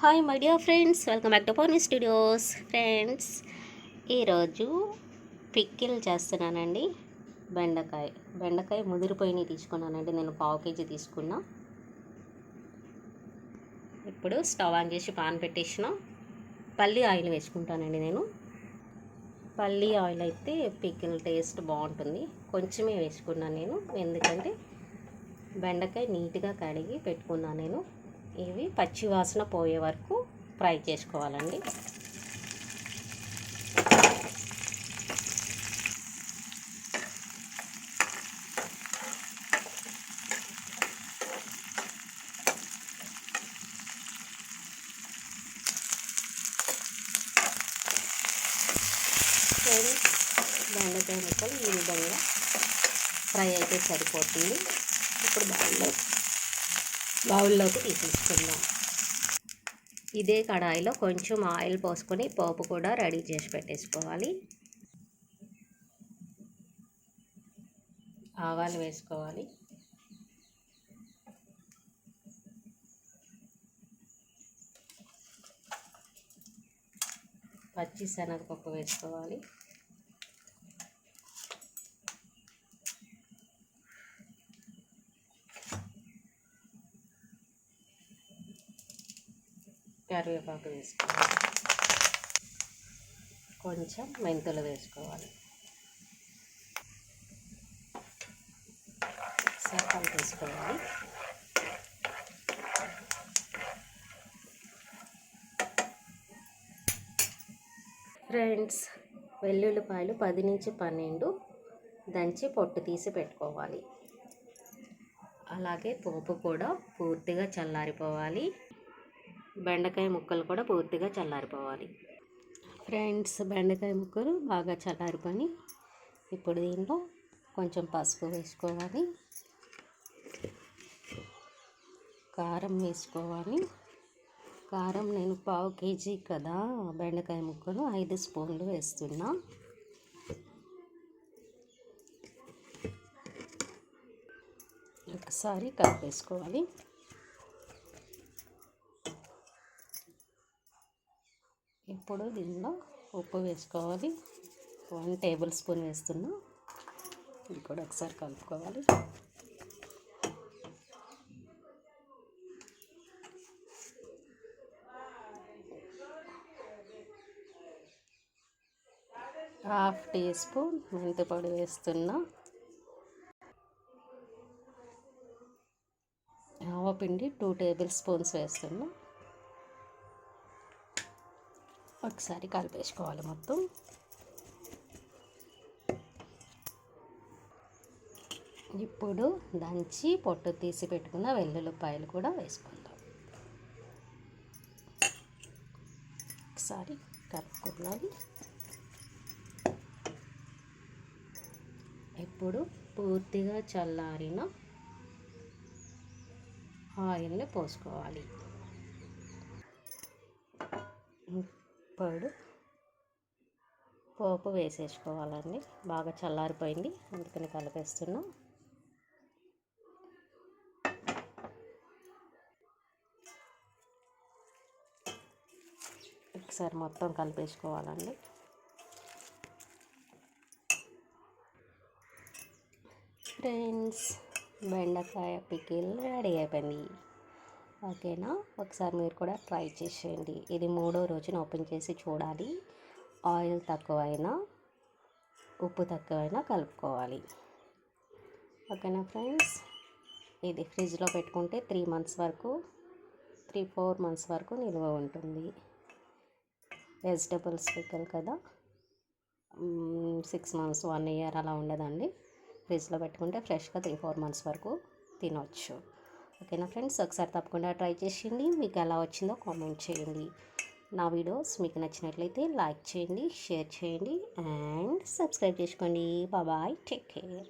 Hi my dear friends, welcome back to Pournami studios. Friends, ఈరోజు pickle చేస్తున్నానండి. బెండకాయ ముదిరిపోయినవి తీసుకున్నానండి. నేను పావు కేజీ తీసుకున్నా. ఇప్పుడు స్టవ్ ఆన్ చేసి పాన్ పెట్టేసిన. పల్లి ఆయిల్ వేసుకుంటానండి. నేను పల్లి ఆయిల్ అయితే పిక్కిల్ టేస్ట్ బాగుంటుంది. కొంచెమే వేసుకున్నాను నేను, ఎందుకంటే బెండకాయ నీట్గా కడిగి పెట్టుకున్నాను నేను. ఇవి పచ్చి వాసన పోయే వరకు ఫ్రై చేసుకోవాలండి. బెండకాయ ముక్కలు ఈ విధంగా ఫ్రై అయితే సరిపోతుంది. ఇప్పుడు బౌల్లోకి తీసేసుకుందాం. ఇదే కడాయిలో కొంచెం ఆయిల్ పోసుకొని పోపు కూడా రెడీ చేసి పెట్టేసుకోవాలి. ఆవాలు వేసుకోవాలి. పచ్చి శనగపప్పు వేసుకోవాలి. కరివేపాకు వేసుకోవాలి. కొంచెం మెంతులు వేసుకోవాలి. సర్కలు వేసుకోవాలి. ఫ్రెండ్స్, వెల్లుల్లిపాయలు 10 నుంచి 12 దంచి పొట్టు తీసి పెట్టుకోవాలి. అలాగే పోపు కూడా పూర్తిగా చల్లారిపోవాలి. బెండకాయ ముక్కలు కూడా పూర్తిగా చల్లారిపోవాలి. ఫ్రెండ్స్, బెండకాయ ముక్కలు బాగా చల్లారిపోయి ఇప్పుడు దీనిలో కొంచెం పసుపు వేసుకోవాలి. కారం వేసుకోవాలి. కారం నేను పావు కేజీ కదా, బెండకాయ ముక్కలు 5 స్పూన్లు వేస్తున్నా. ఒకసారి కలిపేసుకోవాలి. ఇప్పుడు దీనిలో ఉప్పు వేసుకోవాలి. 1 టేబుల్ స్పూన్ వేస్తున్నా. ఇది కూడా ఒకసారి కలుపుకోవాలి. హాఫ్ టీ స్పూన్ మెంతి పొడి వేస్తున్నా. ఆవపిండి 2 టేబుల్ స్పూన్స్ వేస్తున్నా. ఒకసారి కలిపేసుకోవాలి మొత్తం. ఇప్పుడు దంచి పొట్టు తీసి పెట్టుకున్న వెల్లుల్లిపాయలు కూడా వేసుకుందాం. ఒకసారి కలుపుకున్నది. ఇప్పుడు పూర్తిగా చల్లారిన ఆయిల్ని పోసుకోవాలి. ఇప్పుడు పోపు వేసేసుకోవాలండి. బాగా చల్లారిపోయింది, అందుకని కలిపేస్తున్నా. ఒకసారి మొత్తం కలిపేసుకోవాలండి. ఫ్రెండ్స్, బెండకాయ పికిల్ రెడీ అయిపోయింది. ఓకేనా? ఒకసారి మీరు కూడా ట్రై చేసేయండి. ఇది 3వ రోజున ఓపెన్ చేసి చూడాలి. ఆయిల్ తక్కువైనా ఉప్పు తక్కువైనా కలుపుకోవాలి. ఓకేనా ఫ్రెండ్స్? ఇది ఫ్రిడ్జ్లో పెట్టుకుంటే 3-4 మంత్స్ వరకు నిల్వ ఉంటుంది. వెజిటబుల్స్ పికిల్ కదా, 6 మంత్స్ 1 ఇయర్ అలా ఉండదండి. ఫ్రిడ్జ్లో పెట్టుకుంటే ఫ్రెష్గా 3-4 మంత్స్ వరకు తినవచ్చు. ఓకేనా ఫ్రెండ్స్? ఒకసారి తప్పకుండా ట్రై చేయండి. మీకు ఎలా వచ్చిందో కామెంట్ చేయండి. నా వీడియోస్ మీకు నచ్చినట్లయితే లైక్ చేయండి, షేర్ చేయండి అండ్ సబ్స్క్రైబ్ చేసుకోండి. Bye, take care.